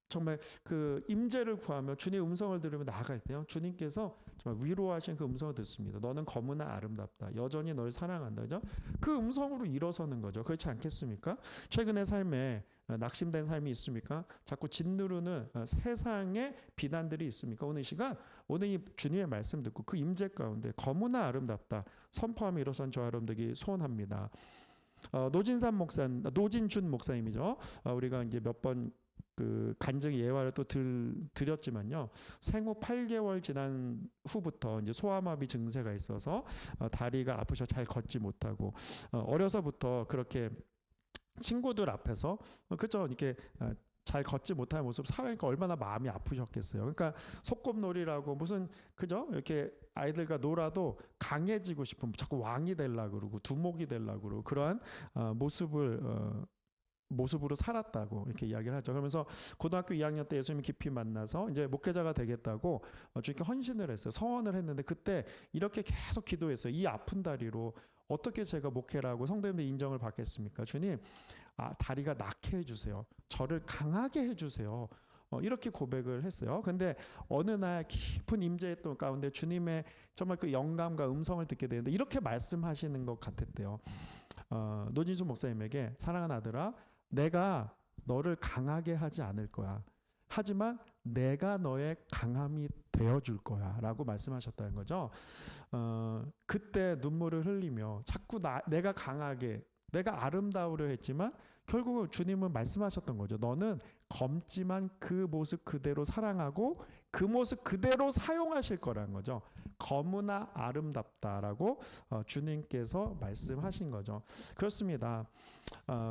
정말 그 임재를 구하며 주님의 음성을 들으며 나아갈 때요. 주님께서 정말 위로하신 그 음성을 듣습니다. 너는 거무나 아름답다. 여전히 널 사랑한다. 그죠? 그 음성으로 일어서는 거죠. 그렇지 않겠습니까? 최근의 삶에 낙심된 삶이 있습니까? 자꾸 짓누르는 세상의 비난들이 있습니까? 오늘 이 시간 오늘 이 주님의 말씀 듣고 그 임재 가운데 거무나 아름답다. 선포하며 일어선 저 여러분들이 소원합니다. 노진준 목사님이죠. 우리가 이제 몇 번 그 간증 예화를 또 드렸지만요. 생후 8개월 지난 후부터 이제 소아마비 증세가 있어서 다리가 아프셔 잘 걷지 못하고 어려서부터 그렇게 친구들 앞에서 그죠 이렇게 잘 걷지 못하는 모습 살아니까 얼마나 마음이 아프셨겠어요. 그러니까 소꿉놀이라고 무슨 그죠 이렇게 아이들과 놀아도 강해지고 싶은 자꾸 왕이 되려고 그러고 두목이 되려고 그러고 그러한 모습으로 살았다고 이렇게 이야기를 하죠. 그러면서 고등학교 2학년 때 예수님 깊이 만나서 이제 목회자가 되겠다고 주님께 헌신을 했어요. 서원을 했는데 그때 이렇게 계속 기도했어요. 이 아픈 다리로 어떻게 제가 목회라고 성도님들 인정을 받겠습니까? 주님, 다리가 낫게 해주세요. 저를 강하게 해주세요. 이렇게 고백을 했어요. 근데 어느 날 깊은 임재의 또 가운데 주님의 정말 그 영감과 음성을 듣게 되는데 이렇게 말씀하시는 것 같았대요. 노진수 목사님에게 사랑하는 아들아, 내가 너를 강하게 하지 않을 거야. 하지만 내가 너의 강함이 되어줄 거야 라고 말씀하셨다는 거죠. 그때 눈물을 흘리며 자꾸 내가 강하게 내가 아름다우려 했지만 결국은 주님은 말씀하셨던 거죠. 너는 검지만 그 모습 그대로 사랑하고 그 모습 그대로 사용하실 거라는 거죠. 거무나 아름답다라고 주님께서 말씀하신 거죠. 그렇습니다.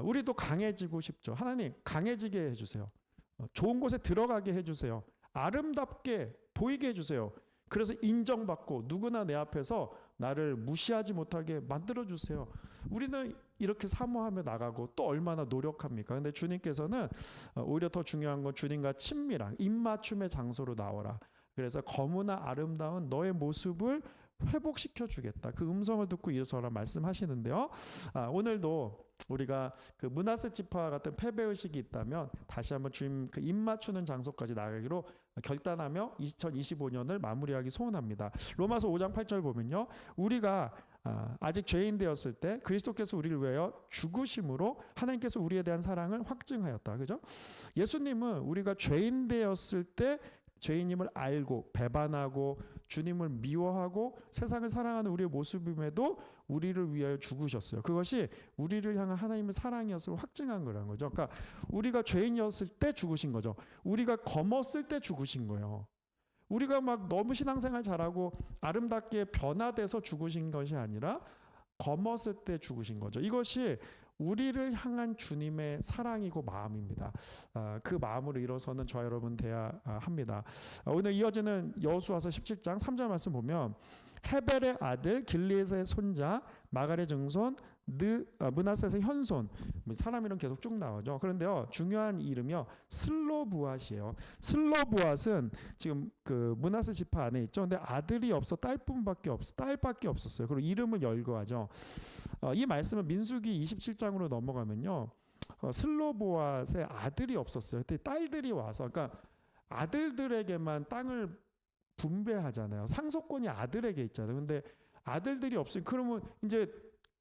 우리도 강해지고 싶죠. 하나님 강해지게 해주세요. 좋은 곳에 들어가게 해주세요. 아름답게 보이게 해주세요. 그래서 인정받고 누구나 내 앞에서 나를 무시하지 못하게 만들어주세요. 우리는 이렇게 사모하며 나가고 또 얼마나 노력합니까? 근데 주님께서는 오히려 더 중요한 건 주님과 친밀한 입맞춤의 장소로 나오라. 그래서 거무나 아름다운 너의 모습을 회복시켜 주겠다. 그 음성을 듣고 일어서라 말씀하시는데요. 오늘도 우리가 그 므낫세 지파와 같은 패배의식이 있다면 다시 한번 주님 그 입맞추는 장소까지 나가기로 결단하며 2025년을 마무리하기 소원합니다. 로마서 5장 8절 보면요. 우리가 아직 죄인 되었을 때 그리스도께서 우리를 위하여 죽으심으로 하나님께서 우리에 대한 사랑을 확증하였다. 그죠? 예수님은 우리가 죄인 되었을 때 죄인임을 알고 배반하고 주님을 미워하고 세상을 사랑하는 우리의 모습임에도 우리를 위하여 죽으셨어요. 그것이 우리를 향한 하나님의 사랑이었음을 확증한 거라는 거죠. 그러니까 우리가 죄인이었을 때 죽으신 거죠. 우리가 검었을 때 죽으신 거예요. 우리가 막 너무 신앙생활 잘하고 아름답게 변화돼서 죽으신 것이 아니라 검었을 때 죽으신 거죠. 이것이 우리를 향한 주님의 사랑이고 마음입니다. 그 마음으로 일어서는 저와 여러분 돼야 합니다. 오늘 이어지는 여호수아서 17장 3절 말씀 보면 헤벨의 아들 길리앗의 손자 마갈의 증손 므낫셋의 현손, 사람 이름 계속 쭉 나오죠. 그런데요, 중요한 이름이요, 슬로브앗이에요. 슬로브앗은 지금 그 므낫세 지파 안에 있죠. 근데 아들이 없어, 딸밖에 없었어요. 그리고 이름을 열거하죠. 이 말씀은 민수기 27장으로 넘어가면요, 슬로보앗의 아들이 없었어요. 그때 딸들이 와서, 그러니까 아들들에게만 땅을 분배하잖아요. 상속권이 아들에게 있잖아요. 근데 아들들이 없으니 그러면 이제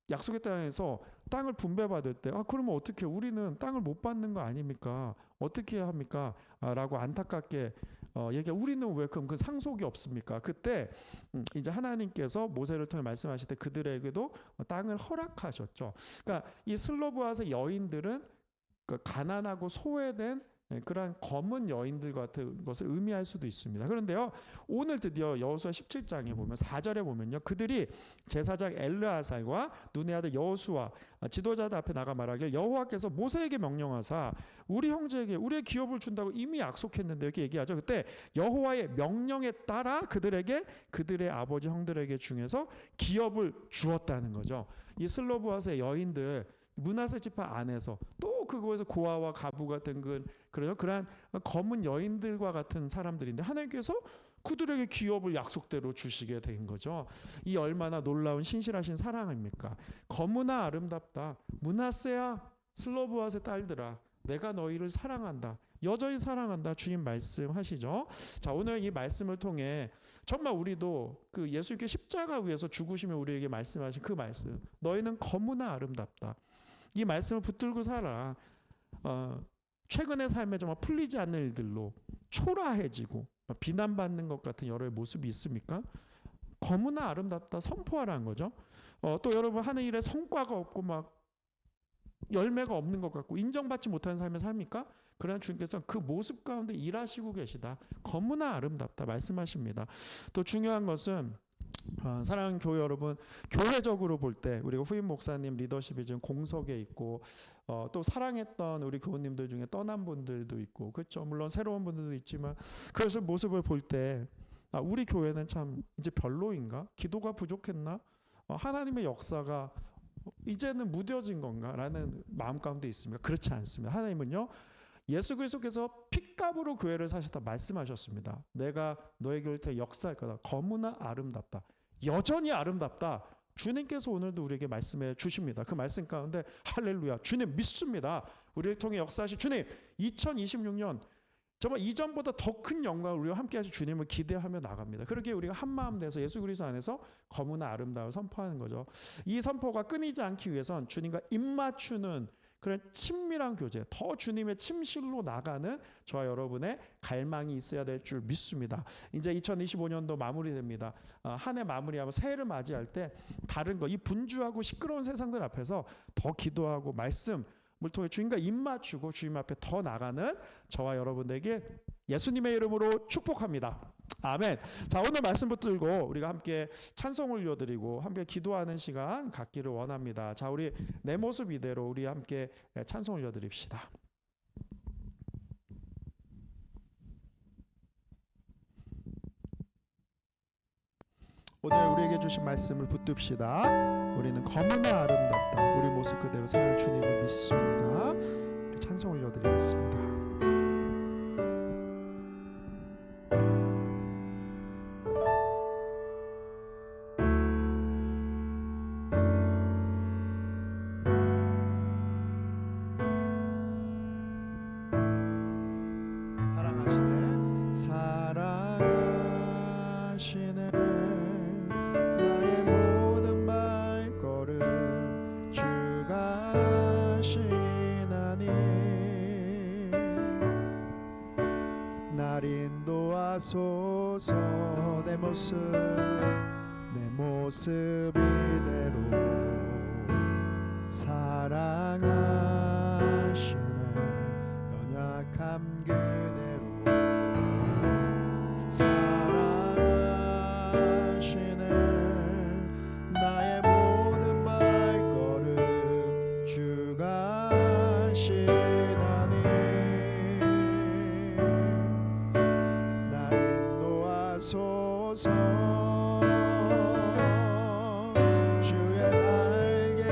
약속의 땅에서 땅을 분배받을 때 그러면 어떻게, 우리는 땅을 못 받는 거 아닙니까? 어떻게 합니까? 라고 안타깝게 얘기해. 우리는 왜 그럼 그 상속이 없습니까? 그때 이제 하나님께서 모세를 통해 말씀하실 때 그들에게도 땅을 허락하셨죠. 그러니까 이 슬로브앗의 여인들은 그 가난하고 소외된 그러한 검은 여인들 같은 것을 의미할 수도 있습니다. 그런데요, 오늘 드디어 여호수아 17장에 보면 4절에 보면요, 그들이 제사장 엘르아살과 눈의 아들 여호수아 지도자들 앞에 나가 말하길, 여호와께서 모세에게 명령하사 우리 형제에게 우리의 기업을 준다고 이미 약속했는데, 이렇게 얘기하죠. 그때 여호와의 명령에 따라 그들에게 그들의 아버지 형들에게 중에서 기업을 주었다는 거죠. 이 슬로브앗의 여인들, 므낫세 지파 안에서 또 그곳에서 고아와 가부 같은 그러한 검은 여인들과 같은 사람들인데, 하나님께서 그들에게 기업을 약속대로 주시게 된 거죠. 이 얼마나 놀라운 신실하신 사랑입니까? 거무나 아름답다. 므낫세야, 슬로브앗의 딸들아, 내가 너희를 사랑한다. 여전히 사랑한다. 주님 말씀하시죠. 자, 오늘 이 말씀을 통해 정말 우리도 그 예수님께 십자가 위에서 죽으시며 우리에게 말씀하신 그 말씀, 너희는 거무나 아름답다. 이 말씀을 붙들고 살아. 최근의 삶에 정말 풀리지 않는 일들로 초라해지고 비난받는 것 같은 여러의 모습이 있습니까? 거무나 아름답다 선포하라는 거죠. 또 여러분 하는 일에 성과가 없고 막 열매가 없는 것 같고 인정받지 못하는 삶을 삽니까? 그러나 주님께서 그 모습 가운데 일하시고 계시다. 거무나 아름답다 말씀하십니다. 또 중요한 것은 사랑하는 교회 여러분, 교회적으로 볼 때 우리가 후임 목사님 리더십이 지금 공석에 있고 또 사랑했던 우리 교우님들 중에 떠난 분들도 있고, 그렇죠. 물론 새로운 분들도 있지만 그것을 모습을 볼 때 우리 교회는 참 이제 별로인가? 기도가 부족했나? 하나님의 역사가 이제는 무뎌진 건가? 라는 마음 가운데 있습니다. 그렇지 않습니다. 하나님은요, 예수 그리스도께서 핏값으로 교회를 사셨다 말씀하셨습니다. 내가 너의 곁에 역사할 거다. 거무나 아름답다. 여전히 아름답다. 주님께서 오늘도 우리에게 말씀해 주십니다. 그 말씀 가운데 할렐루야, 주님 믿습니다. 우리를 통해 역사하실 주님, 2026년 정말 이전보다 더 큰 영광을 우리와 함께 하실 주님을 기대하며 나갑니다. 그렇게 우리가 한마음 내서 예수 그리스도 안에서 거무나 아름다움을 선포하는 거죠. 이 선포가 끊이지 않기 위해선 주님과 입맞추는 그런 친밀한 교제, 더 주님의 침실로 나가는 저와 여러분의 갈망이 있어야 될 줄 믿습니다. 이제 2025년도 마무리됩니다. 한 해 마무리하면 새해를 맞이할 때 다른 거, 이 분주하고 시끄러운 세상들 앞에서 더 기도하고 말씀을 통해 주님과 입맞추고 주님 앞에 더 나가는 저와 여러분에게 예수님의 이름으로 축복합니다. 아멘. 자, 오늘 말씀 붙들고 우리가 함께 찬송 올려드리고 함께 기도하는 시간 갖기를 원합니다. 자, 우리 내 모습 이대로 우리 함께 찬송 올려드립시다. 오늘 우리에게 주신 말씀을 붙듭시다. 우리는 거무나 아름답다. 우리 모습 그대로 사는 주님을 믿습니다. 우리 찬송 올려드리겠습니다. 인도하소서. 내 모습 이대로 사랑하시는 연약함 그대로 사랑하시는 나의 모든 발걸음 주가 하시나니 날 인도하소서. 주의 날개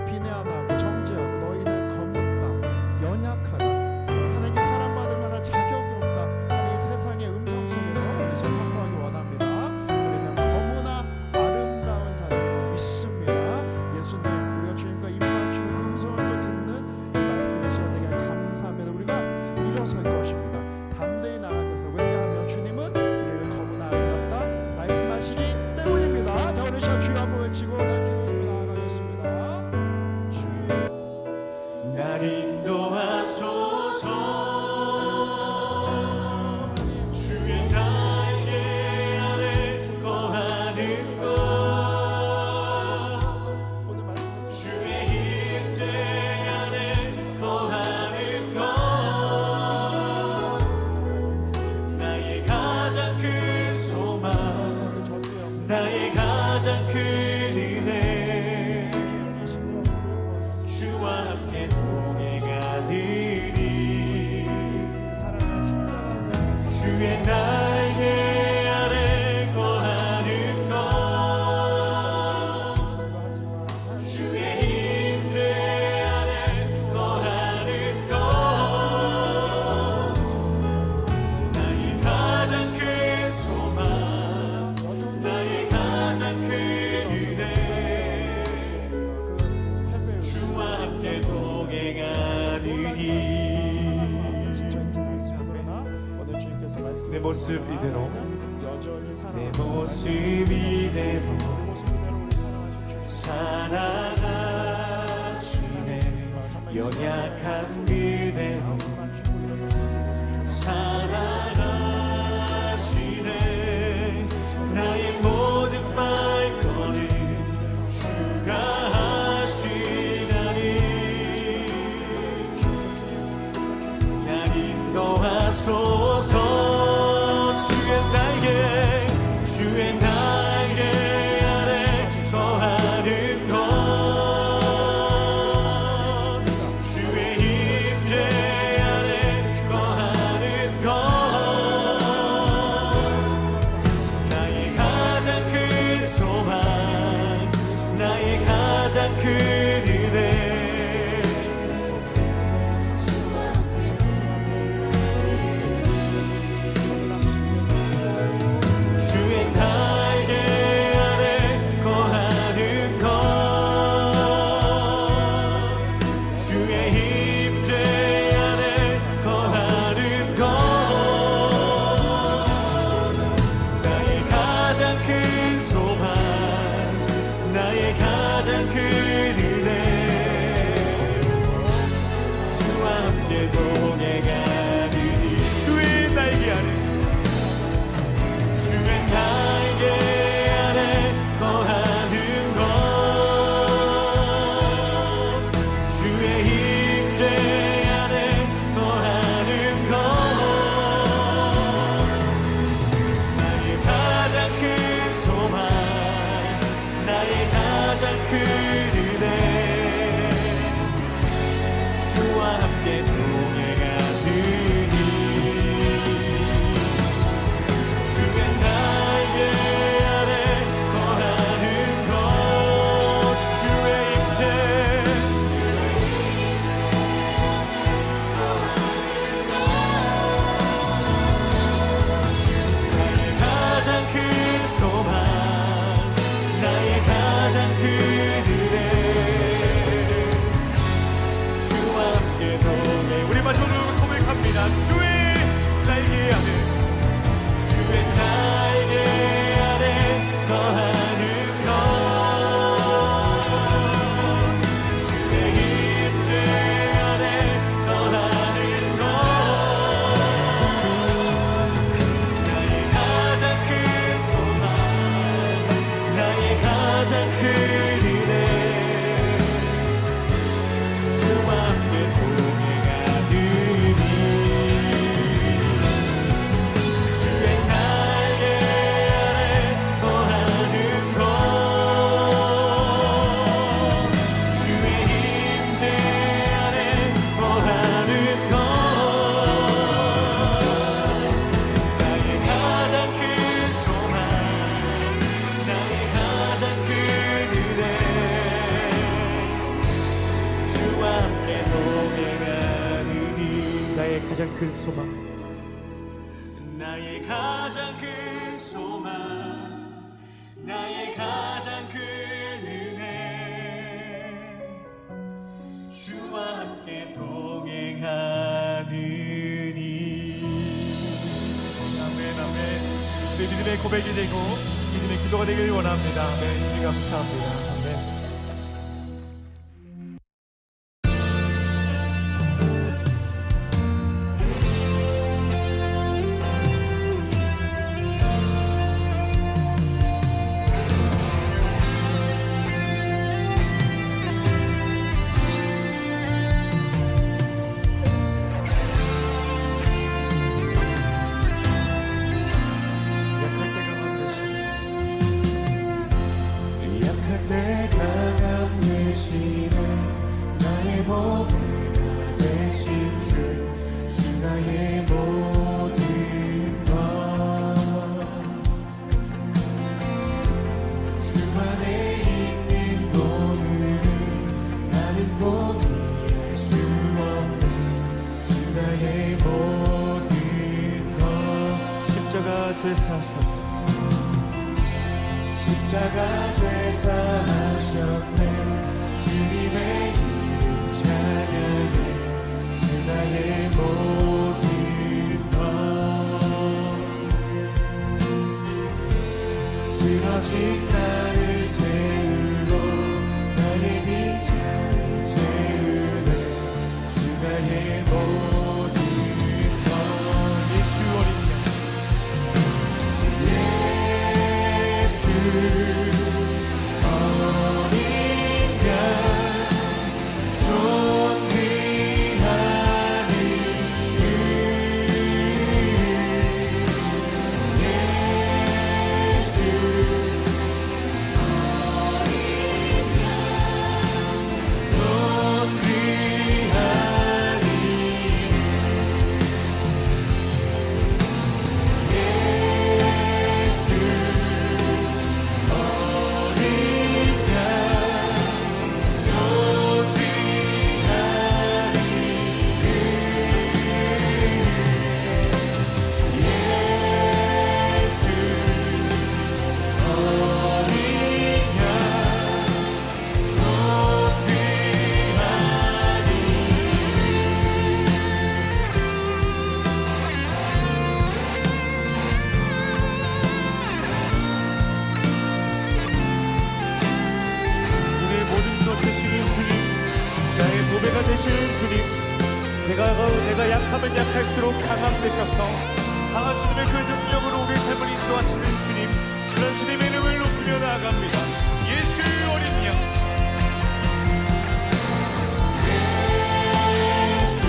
비난하고 정죄하고 너희는 거뭇다 연약하다 하나님께 사랑받을 만한 자격이 없다 하는 이 세상의 음성 속에서 오늘 저 선포하기 원합니다. 우리는 너무나 아름다운 자들임을 믿습니다. 예수님 우리가 주님과 입 맞추는 그 음성을 또 듣는 이 말씀의 시간 되게 감사합니다. 우리가 일어설 것입니다. 담대히 나갈 것입니다. 왜냐하면 주님은 우리를 너무나 아름답다 말씀하시기 때문입니다. 자 오늘 시간 주여 한번 외치고 나 기도드리며 나아가겠습니다. 주여 날 인도하소서. 주의 날개 아래 거하는 것, 오늘 말씀 주의 임재 안에 거하는 것, 나의 가장 큰 소망, 저주여 나의 가장 큰 은혜, 주와 함께 동행하느니 그 사랑의 십자가 주의 날개 아래 거하는 것, 주의 임재 안에 거하는 것, 나의 가장 큰 소망, 나의 가장 큰 은혜, 주와 함께 동행하느니 내 모습 이대로, 내 모습 이대로 사랑하시네. 연약한 그대로 사랑하시네. 나의 모든 말거리 주가 하시나니 날 인도하소서. 주의 날개 아래 거하는 것, 주의 임재 안에 거하는 것, 나의 가장 큰 소망, 나의 가장 큰 은혜, 주의 날개 아래 거하는 것, 주의 임재 안에 거하는 것, 나의 가장 큰 소망, 나의 가장 큰 은혜, 가장 큰 소망, 나의 가장 큰 소망, 나의 가장 큰 은혜, 주와 함께 동행하느니. 아멘, 아멘. 우리 믿음의 고백이 되고 믿음의 기도가 되길 원합니다. 아멘. 주님 감사합니다. 아멘. 약할 때 강함 되시네 나의 보배가 되신 주 나의 모든 것 주 안에 있는 보물을 나는 포기할 수 없네 주 나의 모든 것 십자가 죄사하셨네 십자가 죄사하셨네 주님의 이름 찬양해 주 나의 모든 것 쓰러진 나를 세우고 나의 빈자를 채우네 주 나의 모든 것 예수 어린 예수 어린 양 존귀하니 예수 어린 양 존귀하니 예수 우리의 모든 것 되시는 주님, 나의 도배가 되시는 주님, 내가 약하면 약할수록 강함 되셔서 강한 주님의 그 능력으로 우리의 삶을 인도하시는 주님, 그런 주님의 이름을 높이며 나아갑니다. 예수 어린 양 예수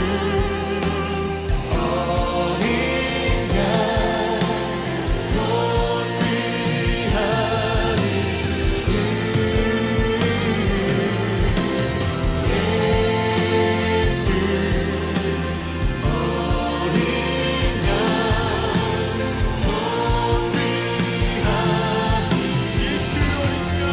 어린 양 존귀하니 예수 어린 양 존귀하니 예수 어린 양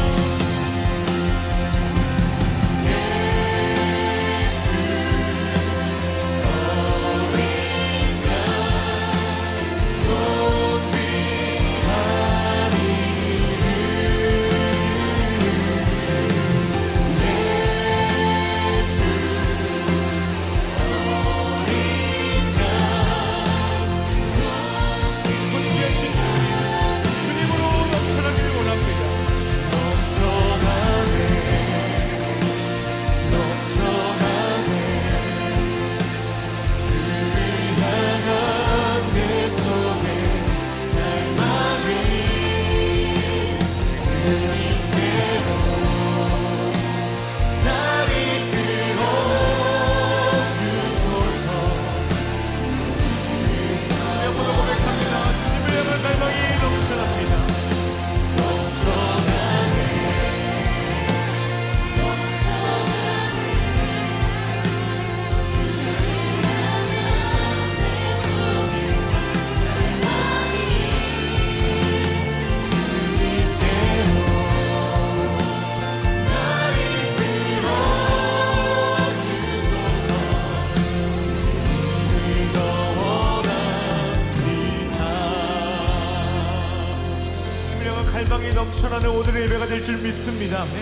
넘쳐나는 오늘의 예배가 될 줄 믿습니다. 아멘.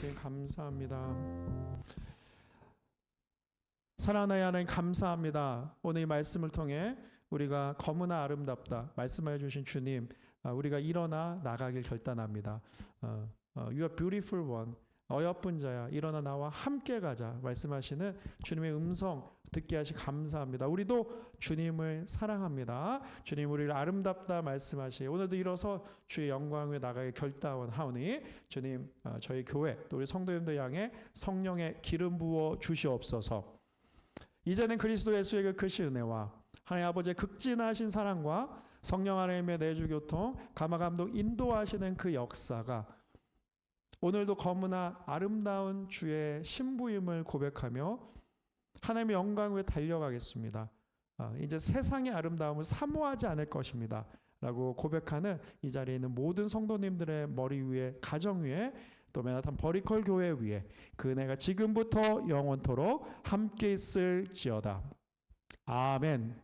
네, 감사합니다. 사랑하는 하나님 감사합니다. 오늘 이 말씀을 통해 우리가 검으나 아름답다 말씀해 주신 주님, 우리가 일어나 나가길 결단합니다. You are beautiful one. 어여쁜 자야 일어나 나와 함께 가자 말씀하시는 주님의 음성 듣게 하시 감사합니다. 우리도 주님을 사랑합니다. 주님 우리를 아름답다 말씀하시 오늘도 일어서 주의 영광 위에 나가길 결단하오니 주님 저희 교회 또 우리 성도님들 향해 성령의 기름 부어 주시옵소서. 이제는 그리스도 예수의 그 크신 은혜와 하나님 아버지의 극진하신 사랑과 성령 하나님의 내주 교통 감화 감동 인도하시는 그 역사가 오늘도 검으나 아름다운 주의 신부임을 고백하며 하나님의 영광 위에 달려가겠습니다. 이제 세상의 아름다움을 사모하지 않을 것입니다. 라고 고백하는 이 자리에 있는 모든 성도님들의 머리 위에 가정 위에 또 맨하탄 버리컬 교회 위에 그 은혜가 지금부터 영원토록 함께 있을지어다. 아멘.